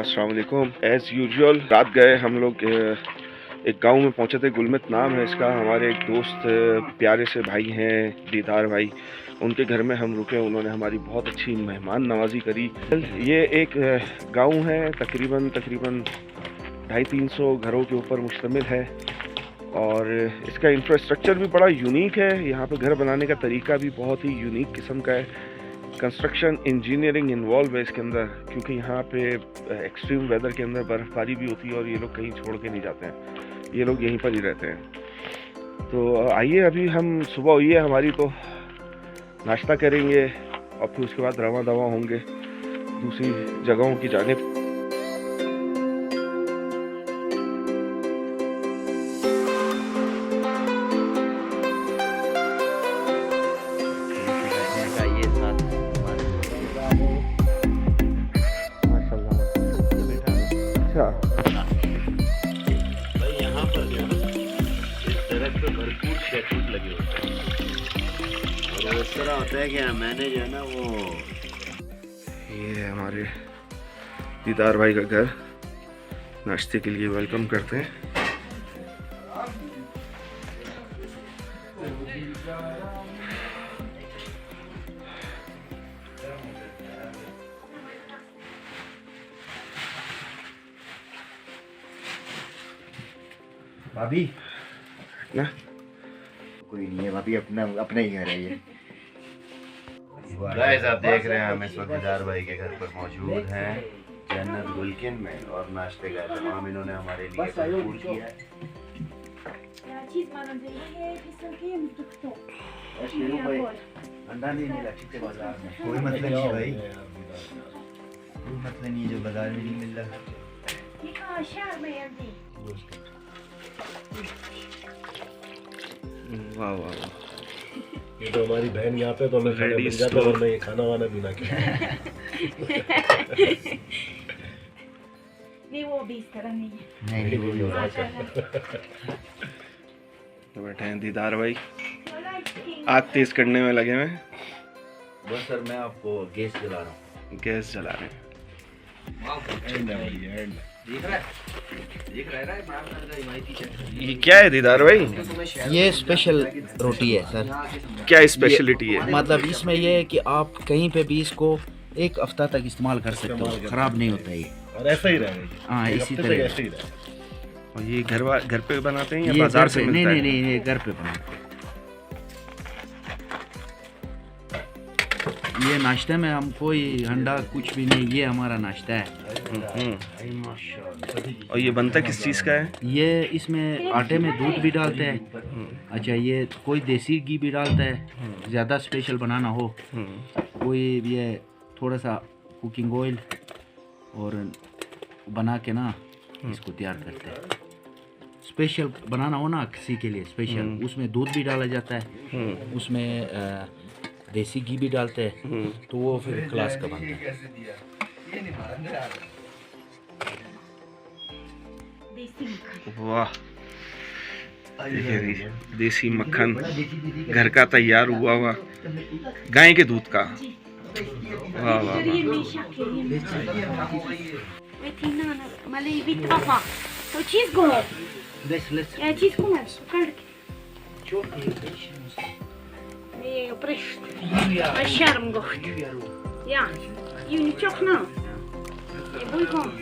अस्सलाम वालेकुम। As usual रात गए हम लोग एक गांव में पहुंचे थे। गुलमित नाम है इसका। हमारे एक दोस्त प्यारे से भाई हैं दीदार भाई, उनके घर में हम रुके। उन्होंने हमारी बहुत अच्छी मेहमान नवाजी करी। ये एक गांव है, तकरीबन 250-300 घरों के ऊपर मुश्तमिल है और इसका इंफ्रास्ट्रक्चर भी बड़ा यूनिक है। यहाँ पे घर बनाने का तरीका भी बहुत ही यूनिक किस्म का है। कंस्ट्रक्शन इंजीनियरिंग इन्वॉल्व है इसके अंदर, क्योंकि यहाँ पे एक्सट्रीम वेदर के अंदर बर्फ़बारी भी होती है और ये लोग कहीं छोड़ के नहीं जाते हैं, ये लोग यहीं पर ही रहते हैं। तो आइए, अभी हम सुबह हुई है हमारी, तो नाश्ता करेंगे और फिर उसके बाद रवां दवा होंगे दूसरी जगहों की जानिब। भाई यहाँ पर जो है इस दरख्त पे भरपूर शहतूत लगे होते हैं और वो इस तरह होता है कि मैंने जो है ना वो ये है हमारे दीदार भाई का घर। नाश्ते के लिए वेलकम करते हैं। भाभी ना कोई नहीं है भाभी, अपना ही घर है ये। गाइस आप देख रहे हैं हम इस वक्त दीदार भाई के घर पर मौजूद हैं जन्नत गुलकिन में और नाश्ते का इंतजाम इन्होंने हमारे लिए भरपूर किया है। अंडा नहीं मिला ठीक है बाजार में, कोई मतलब नहीं भाई, कोई मतलब नहीं जो बाजार में नहीं मिल रहा। वाह वाह वाह, ये तो हमारी बहन यहाँ पे, तो मैं खाना बन जाता और मैं ये खाना वाना भी ना किया। नहीं वो भी इस तरह नहीं है। नहीं वो भी होगा। तो बैठे हैं दीदार भाई, आग तेज करने में लगे हुए हैं। बस सर मैं आपको गैस जला रहा हूँ। गैस जला रहे हैं। ये क्या है दीदार भाई? ये स्पेशल रोटी है सर। क्या स्पेशलिटी है? मतलब इसमें ये है कि आप कहीं पे भी इसको एक हफ्ता तक इस्तेमाल कर सकते हो, खराब नहीं होता ये। और ऐसा ही रहेगा। हाँ इसी तरह। ऐसे ही रहेगा। और ये घर पे बनाते हैं या ये बाजार घर से पे, मिलता है? नहीं, ये घर पे बनाते हैं। ये नाश्ते में हम कोई अंडा कुछ भी नहीं, ये हमारा नाश्ता है। और ये बनता किस चीज़ का है? ये इसमें आटे में दूध भी डालते हैं। अच्छा, ये कोई देसी घी भी डालता है ज़्यादा स्पेशल बनाना हो। कोई ये थोड़ा सा कुकिंग ऑयल और बना के ना इसको तैयार करते हैं। स्पेशल बनाना हो ना किसी के लिए स्पेशल, उसमें दूध भी डाला जाता है, उसमें देसी घी भी डालते हैं, तो वो फिर क्लास का बनता है। वाह, देखिए देसी मक्खन घर का तैयार हुआ हुआ गाय के दूध का। वाह वाह Nee, oprecht. Een scherm gocht. Ja, je niet toch nou. Je boei gewoon.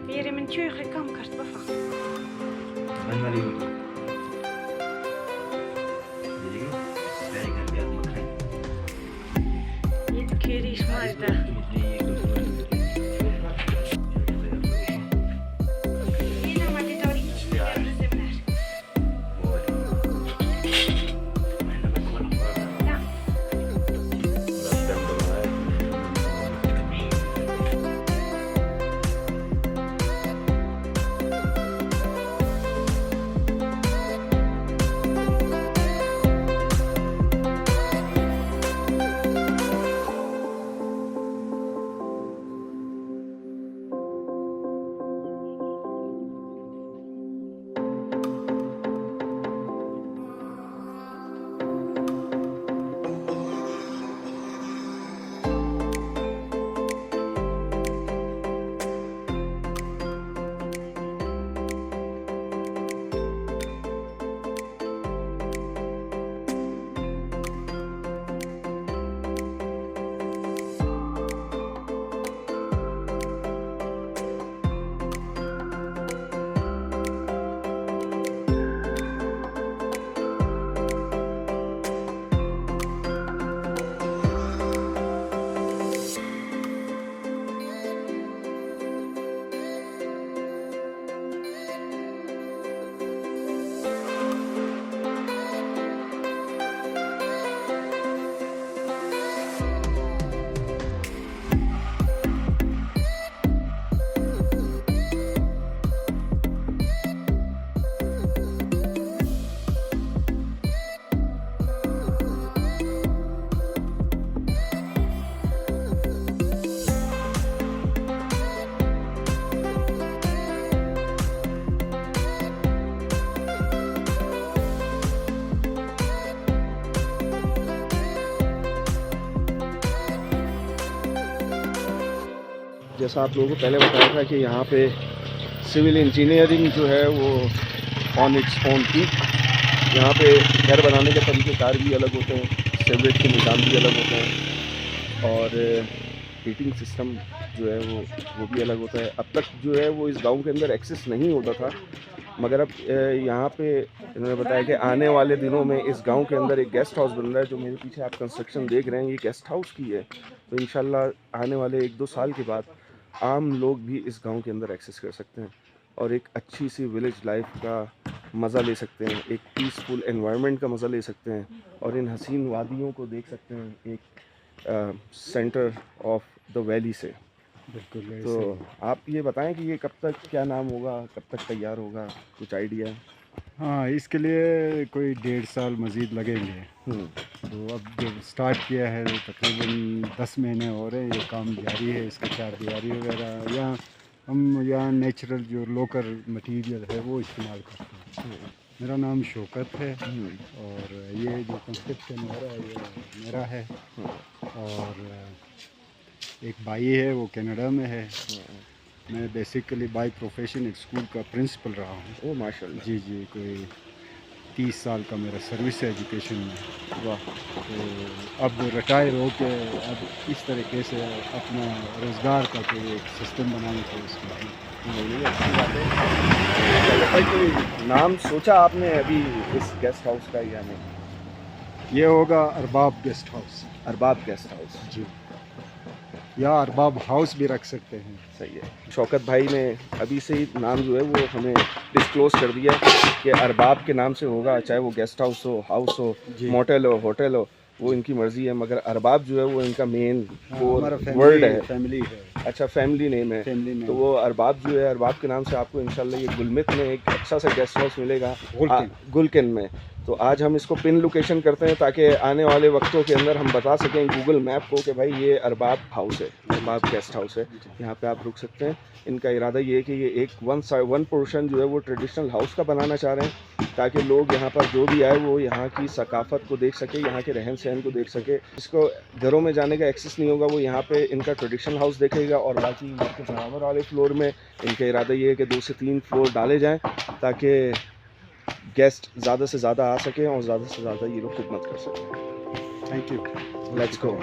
Weer in mijn tjeuge kam kast bevat. Je keurig maar daar. जैसा आप लोगों को पहले बताया था कि यहाँ पे सिविल इंजीनियरिंग जो है वो ऑन इट्स ओन पीक। यहाँ पे घर बनाने के तरीक़ेकार भी अलग होते हैं, सीवरेज के निज़ाम भी अलग होते हैं और हीटिंग सिस्टम जो है वो भी अलग होता है। अब तक जो है वो इस गांव के अंदर एक्सेस नहीं होता था, मगर अब यहाँ पे इन्होंने बताया कि आने वाले दिनों में इस गांव के अंदर एक गेस्ट हाउस बन रहा है। जो मेरे पीछे आप कंस्ट्रक्शन देख रहे हैं ये गेस्ट हाउस की है। तो इंशाल्लाह आने वाले 1-2 साल के बाद आम लोग भी इस गांव के अंदर एक्सेस कर सकते हैं और एक अच्छी सी विलेज लाइफ का मज़ा ले सकते हैं, एक पीसफुल एनवायरनमेंट का मज़ा ले सकते हैं और इन हसीन वादियों को देख सकते हैं एक सेंटर ऑफ द वैली से। बिल्कुल। तो आप ये बताएं कि ये कब तक क्या नाम होगा, कब तक तैयार होगा, कुछ आइडिया? हाँ, इसके लिए कोई 1.5 साल मज़ीद लगेंगे। तो अब जब स्टार्ट किया है तकरीबन 10 महीने हो रहे हैं, ये काम जारी है। इसका चारदीवारी वगैरह या हम यहाँ नेचुरल जो लोकल मटेरियल है वो इस्तेमाल करते हैं। मेरा नाम शौकत है और ये जो कंस्ट्रक्शन हो रहा है ये मेरा है और एक भाई है वो कनाडा में है। मैं बेसिकली बाय प्रोफेशन एक स्कूल का प्रिंसिपल रहा हूँ। ओह माशाल्लाह। जी जी, कोई 30 साल का मेरा सर्विस है एजुकेशन में। वाह। तो अब रिटायर हो के अब इस तरीके से अपना रोज़गार का कोई एक सिस्टम बनाने की उसमें अच्छी बात है। भाई कोई नाम सोचा आपने अभी इस गेस्ट हाउस का या नहीं? ये होगा Arbab guest house. Arbab guest house जी, या अरबाब हाउस भी रख सकते हैं। सही है। शौकत भाई ने अभी से ही नाम जो है वो हमें डिस्क्लोज कर दिया कि अरबाब के नाम से होगा, चाहे वो गेस्ट हाउस हो, मोटेल हो, होटल हो, वो इनकी मर्ज़ी है, मगर अरबाब जो है वो इनका मेन वर्ड है, फैमिली है। अच्छा फैमिली नेम है। तो वो अरबाब जो है, अरबाब के नाम से आपको इंशाल्लाह ये गुलमित में एक अच्छा सा गेस्ट हाउस मिलेगा गुलकिन में। तो आज हम इसको पिन लोकेशन करते हैं ताकि आने वाले वक्तों के अंदर हम बता सकें गूगल मैप को कि भाई ये अरबाब हाउस है, अरबाब गेस्ट हाउस है, यहाँ पे आप रुक सकते हैं। इनका इरादा ये है कि ये एक वन पोर्शन जो है वो ट्रेडिशनल हाउस का बनाना चाह रहे हैं ताकि लोग यहाँ पर जो भी आए वो यहाँ की सकाफ़त को देख सके, यहाँ के रहन सहन को देख सके। जिसको घरों में जाने का एक्सेस नहीं होगा वो यहाँ पे इनका ट्रेडिशनल हाउस देखेगा और बाकी के बराबर वाले फ्लोर में इनका इरादा ये है कि 2 से 3 फ्लोर डाले जाएँ ताकि गेस्ट ज़्यादा से ज़्यादा आ सकें और ज़्यादा से ज़्यादा ये लोग खिदमत कर सकें। Thank you. Let's go.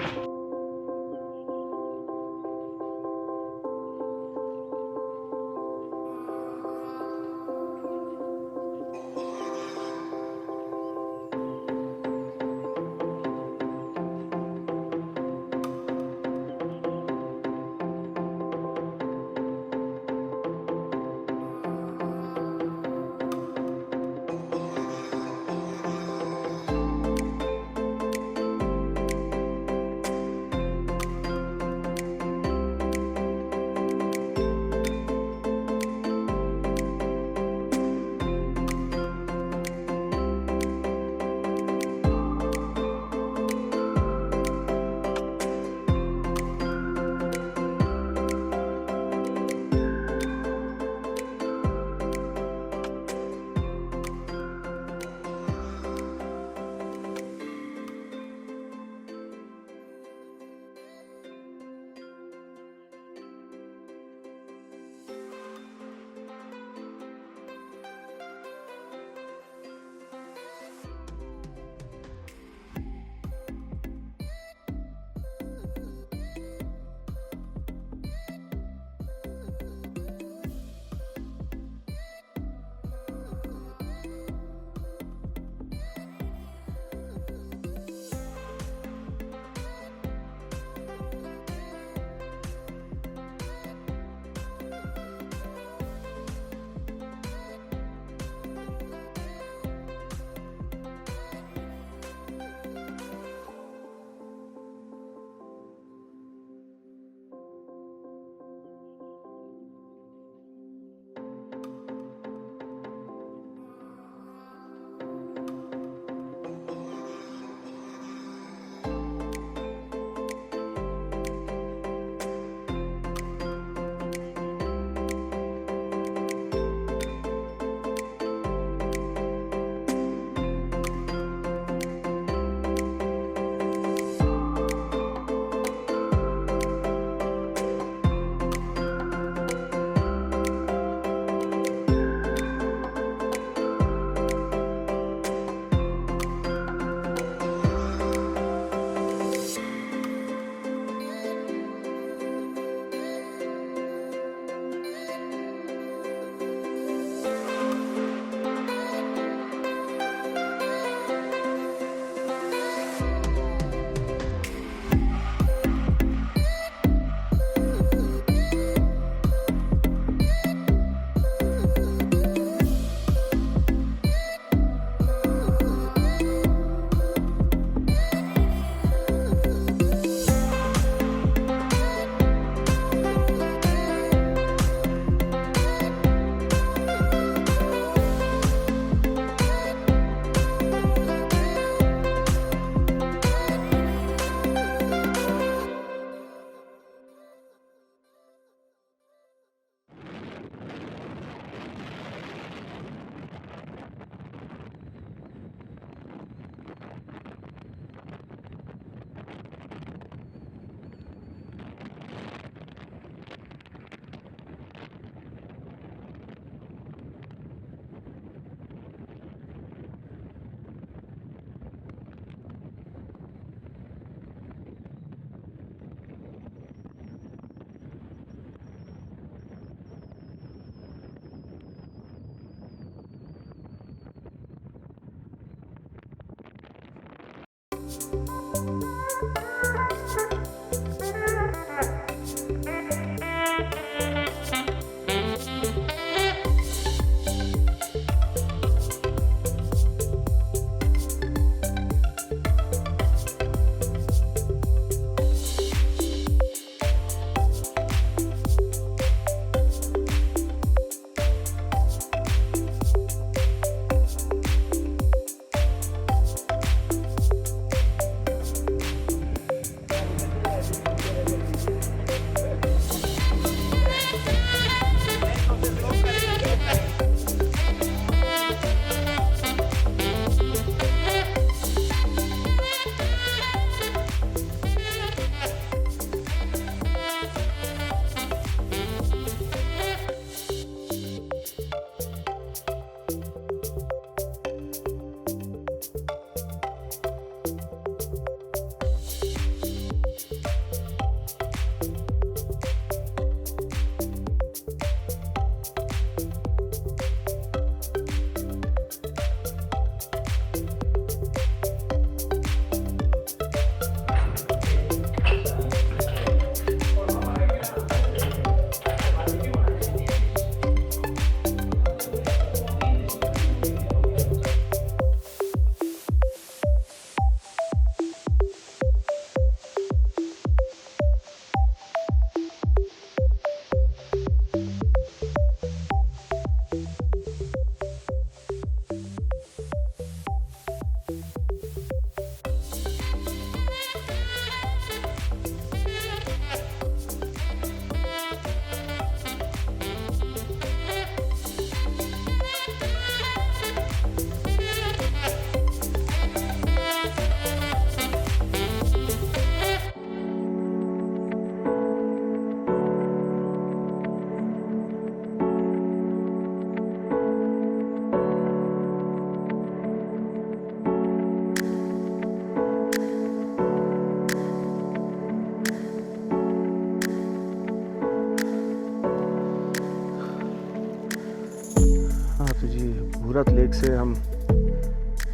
खूबसूरत लेक से हम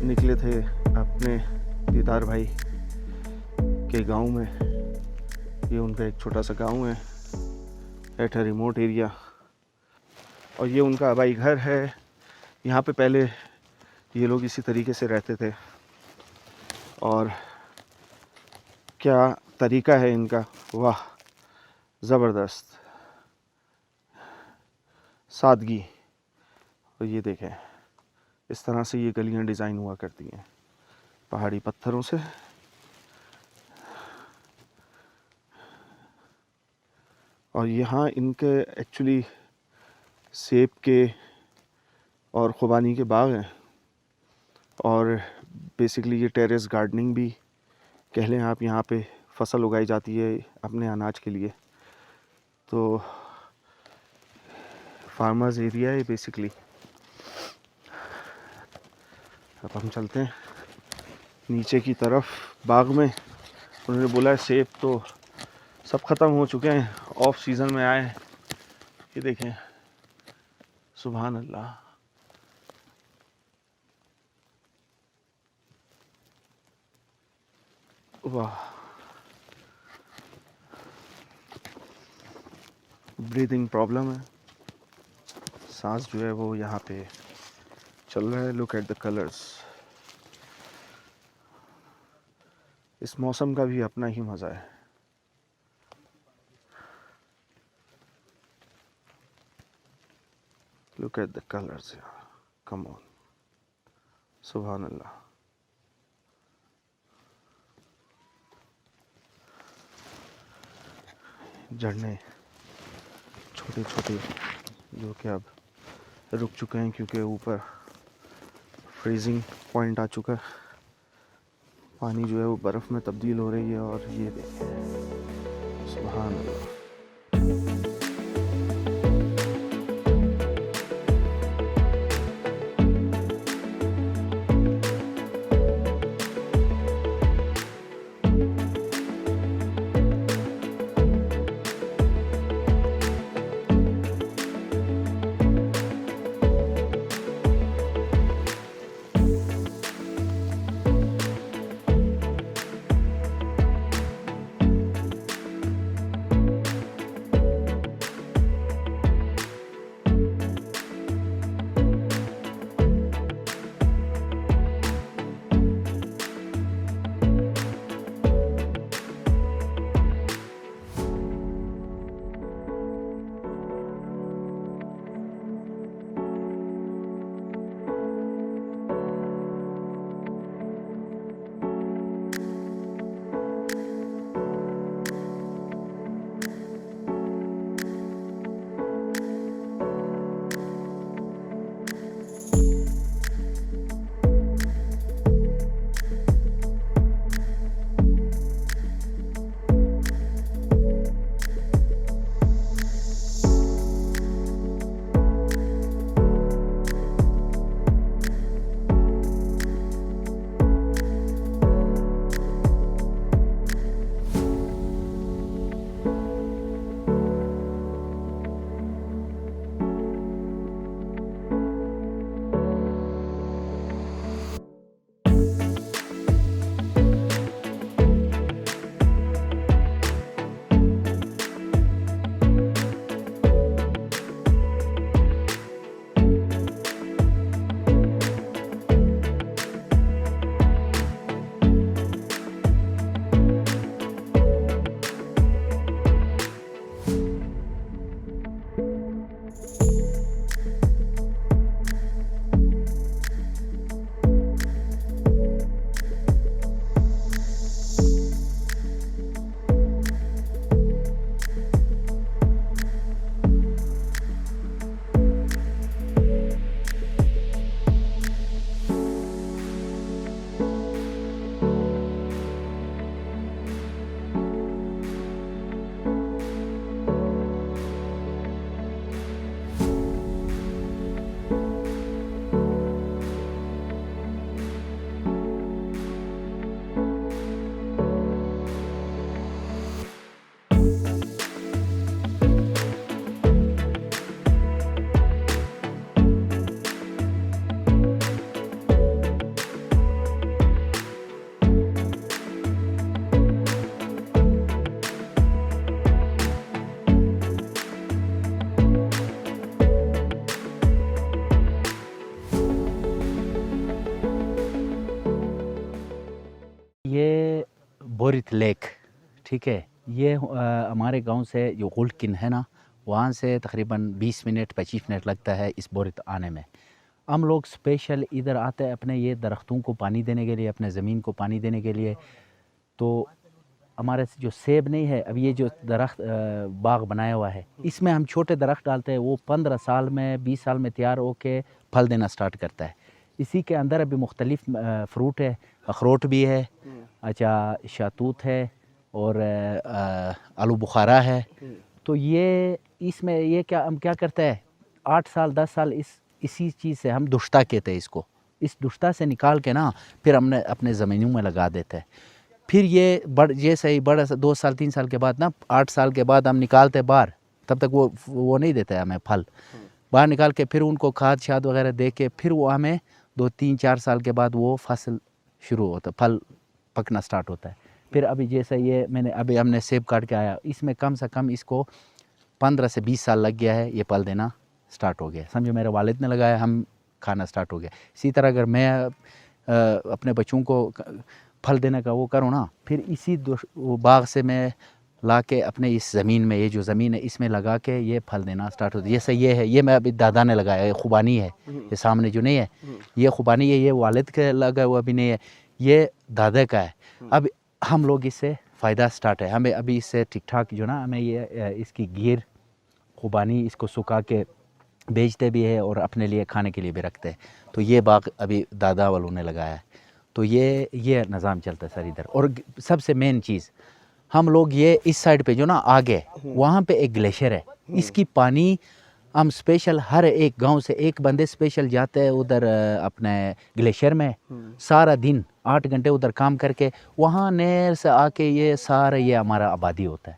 निकले थे अपने दीदार भाई के गांव में। ये उनका एक छोटा सा गांव है एट अ रिमोट एरिया, और ये उनका आबाई घर है। यहाँ पे पहले ये लोग इसी तरीके से रहते थे, और क्या तरीका है इनका, वाह ज़बरदस्त सादगी। और ये देखें, इस तरह से ये गलियां डिज़ाइन हुआ करती हैं पहाड़ी पत्थरों से। और यहाँ इनके एक्चुअली सेब के और खुबानी के बाग हैं, और बेसिकली ये टेरेस गार्डनिंग भी कह लें आप। यहाँ पे फसल उगाई जाती है अपने अनाज के लिए, तो फार्मर्स एरिया है बेसिकली। अब हम चलते हैं नीचे की तरफ बाग में। उन्होंने बोला है सेब तो सब ख़त्म हो चुके हैं, ऑफ सीज़न में आए हैं। ये देखें, सुभान अल्लाह। वाह, ब्रीदिंग प्रॉब्लम है, सांस जो है वो यहाँ पे चल रहा है। Look at the colours. इस मौसम का भी अपना ही मज़ा है। Look at the colours, come on, सुभान अल्लाह। झरने छोटे छोटे जो कि अब रुक चुके हैं क्योंकि ऊपर फ्रीजिंग पॉइंट आ चुका है। पानी जो है वो बर्फ़ में तब्दील हो रही है, और ये देखिए, सुभान अल्लाह। बोरित लेक, ठीक है। ये हमारे गांव से जो गुल्किन है ना, वहाँ से तकरीबन 20 मिनट 25 मिनट लगता है इस बोरित आने में। हम लोग स्पेशल इधर आते हैं अपने ये दरख्तों को पानी देने के लिए, अपने ज़मीन को पानी देने के लिए। तो हमारे जो सेब नहीं है, अब ये जो दरख्त बाग बनाया हुआ है, इसमें हम छोटे दरख्त डालते हैं, वो 15 साल में 20 साल में तैयार होके फल देना स्टार्ट करता है। इसी के अंदर अभी मुख्तलिफ फ्रूट है, अखरोट भी है, अच्छा शातूत है और आलू बुखारा है। तो ये इसमें ये क्या हम क्या करते हैं, 8 साल 10 साल इसी चीज़ से हम दुश्ता कहते हैं इसको, इस दुश्ता से निकाल के ना फिर हमने अपने ज़मीनों में लगा देते हैं। फिर ये जैसे ही बड़ा 2 साल 3 साल के बाद ना, 8 साल के बाद हम निकालते बाहर, तब तक वो नहीं देते हमें फल। बाहर निकाल के फिर उनको खाद शाद वगैरह दे के फिर वो हमें 2-3-4 साल के बाद वो फसल शुरू होता है, फल पकना स्टार्ट होता है। फिर अभी जैसे ये अभी हमने सेब काट के आया, इसमें कम से कम इसको 15 से 20 साल लग गया है, ये फल देना स्टार्ट हो गया। समझो मेरे वालिद ने लगाया, हम खाना स्टार्ट हो गया। इसी तरह अगर मैं अपने बच्चों को फल देने का वो करूँ ना, फिर इसी बाग से मैं ला के अपने इस ज़मीन में, ये जो ज़मीन है इसमें लगा के ये फल देना स्टार्ट होता है। जैसे ये है, ये मैं अभी दादा ने लगाया, ये खुबानी है, ये सामने जो नहीं है ये खुबानी है, ये वालिद के लगा हुआ भी नहीं है, ये दादा का है। अब हम लोग इससे फ़ायदा स्टार्ट है, हमें अभी इससे ठीक ठाक जो ना, हमें ये इसकी गिर खुबानी इसको सुखा के बेचते भी है और अपने लिए खाने के लिए भी रखते हैं। तो ये बाग अभी दादा वालों ने लगाया है। तो ये निज़ाम चलता है सर इधर। और सबसे मेन चीज़, हम लोग ये इस साइड पे जो ना आगे, वहाँ पे एक ग्लेशियर है, इसकी पानी हम स्पेशल हर एक गांव से एक बंदे स्पेशल जाते हैं उधर अपने ग्लेशियर में, सारा दिन 8 घंटे उधर काम करके वहाँ नहर से आके ये सारा ये हमारा आबादी होता है।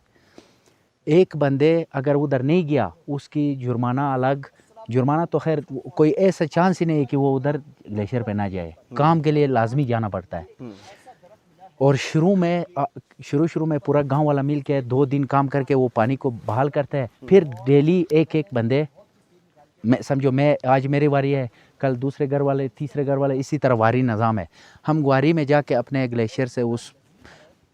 एक बंदे अगर उधर नहीं गया, उसकी जुर्माना अलग, जुर्माना तो खैर कोई ऐसा चांस ही नहीं है कि वो उधर ग्लेशियर पे ना जाए, काम के लिए लाजमी जाना पड़ता है। और शुरू में पूरा गांव वाला मिल के 2 दिन काम करके वो पानी को बहाल करता है। फिर डेली एक बंदे, मैं समझो मैं आज मेरी वारी है, कल दूसरे घर वाले, तीसरे घर वाले, इसी तरह वारी निज़ाम है। हम वारी में जाके अपने ग्लेशियर से उस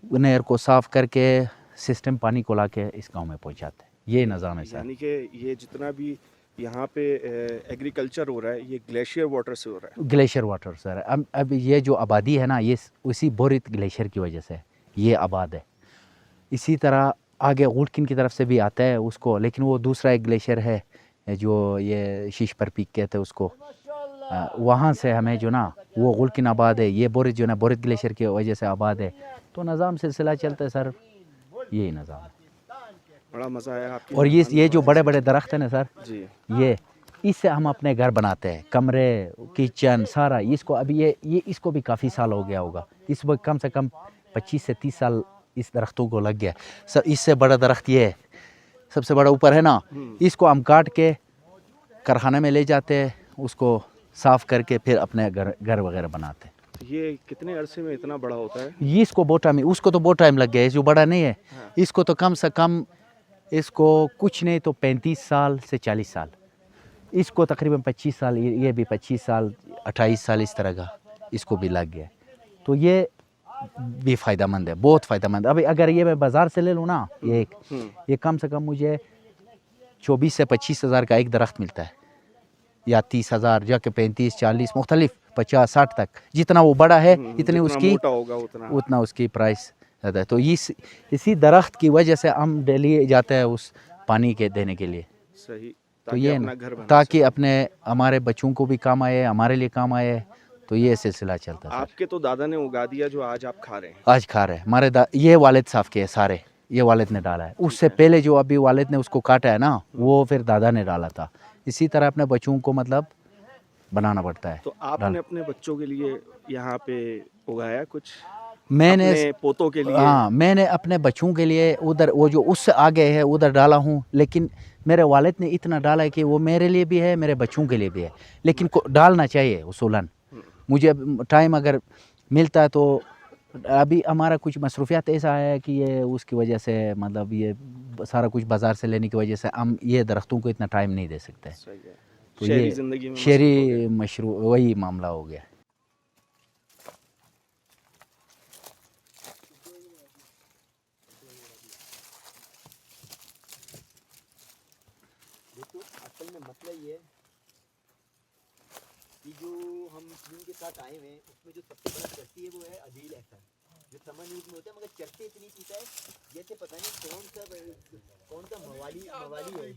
नहर को साफ़ करके सिस्टम पानी को ला के इस गाँव में पहुँचाते हैं। ये निज़ाम है सर। यानी कि ये जितना भी यहाँ पे एग्रीकल्चर हो रहा है, ये ग्लेशियर वाटर से हो रहा है। Glacier water sir. अब ये जो आबादी है ना, ये उसी बोरित ग्लेशियर की वजह से ये आबाद है। इसी तरह आगे गुल्किन की तरफ से भी आता है उसको, लेकिन वो दूसरा एक ग्लेशियर है जो ये शीश पर पीक कहते हैं उसको, वहाँ से हमें जो ना वो गुल्किन आबाद है, ये बोरित जो ना बोरित ग्लेशियर की वजह से आबाद है। तो निज़ाम सिलसिला चलता है सर, यही निज़ाम है। बड़ा मज़ा आया आपकी। और ये जो बड़े बड़े दरख्त हैं ना सर जी, ये इससे हम अपने घर बनाते हैं, कमरे, किचन, सारा। इसको अभी ये इसको भी काफ़ी साल हो गया होगा, इस वक्त कम से कम 25 से 30 साल इस दरख्तों को लग गया सर। इससे बड़ा दरख्त ये है, सबसे बड़ा ऊपर है ना, इसको हम काट के कारखाने में ले जाते हैं, उसको साफ़ करके फिर अपने घर वगैरह बनाते हैं। ये कितने अरसे में इतना बड़ा होता है? ये इसको बहुत टाइम, उसको तो बहुत टाइम लग गया है, जो बड़ा नहीं है इसको तो कम से कम, इसको कुछ नहीं तो 35 साल से 40 साल, इसको तकरीबन 25 साल, ये भी 25 साल 28 साल इस तरह का इसको भी लग गया। तो ये भी फ़ायदेमंद है, बहुत फ़ायदेमंद। अभी अगर ये मैं बाज़ार से ले लूँ ना, ये कम से कम मुझे 24 से 25 हज़ार का एक दरख्त मिलता है, या 30 हज़ार, जाके 35 40 मुख्तलिफ 50 60 तक, जितना वो बड़ा है इतनी उसकी मोटा होगा उतना उसकी प्राइस ज़्यादा है। तो इसी दरख्त की वजह से हम डेली जाते हैं उस पानी के देने के लिए। सही। तो ये ताकि अपने हमारे बच्चों को भी काम आए, हमारे लिए काम आए, तो ये सिलसिला चलता है। आपके तो दादा ने उगा दिया जो आज आप खा रहे हैं? आज खा रहे हैं। हमारे ये वालिद साफ़ किए सारे, ये वालिद ने डाला है। उससे पहले जो अभी वालिद ने उसको काटा है ना, वो फिर दादा ने डाला था। इसी तरह अपने बच्चों को मतलब बनाना पड़ता है। तो आपने अपने बच्चों के लिए यहाँ पे उगाया कुछ? मैंने अपने पोतों के लिए? हाँ, मैंने अपने बच्चों के लिए उधर, वो जो उससे आगे है उधर डाला हूँ, लेकिन मेरे वालिद ने इतना डाला है कि वो मेरे लिए भी है, मेरे बच्चों के लिए भी है। लेकिन डालना चाहिए उसूलन। मुझे टाइम अगर मिलता है तो, अभी हमारा कुछ मसरूफियात ऐसा है कि ये उसकी वजह से, मतलब ये सारा कुछ बाज़ार से लेने की वजह से हम ये दरख्तों को इतना टाइम नहीं दे सकते। तो ये शहरी मशरू वही मामला हो गया। में मसला ये है कि जो हम टीम के साथ आए हुए हैं उसमें जो सबसे बड़ा चर्ती है वो है अदील एहसन, जो समर न्यूज़ में होता है, मगर चर्चे इतनी पीता है जैसे पता नहीं कौन सा मवाली है ये।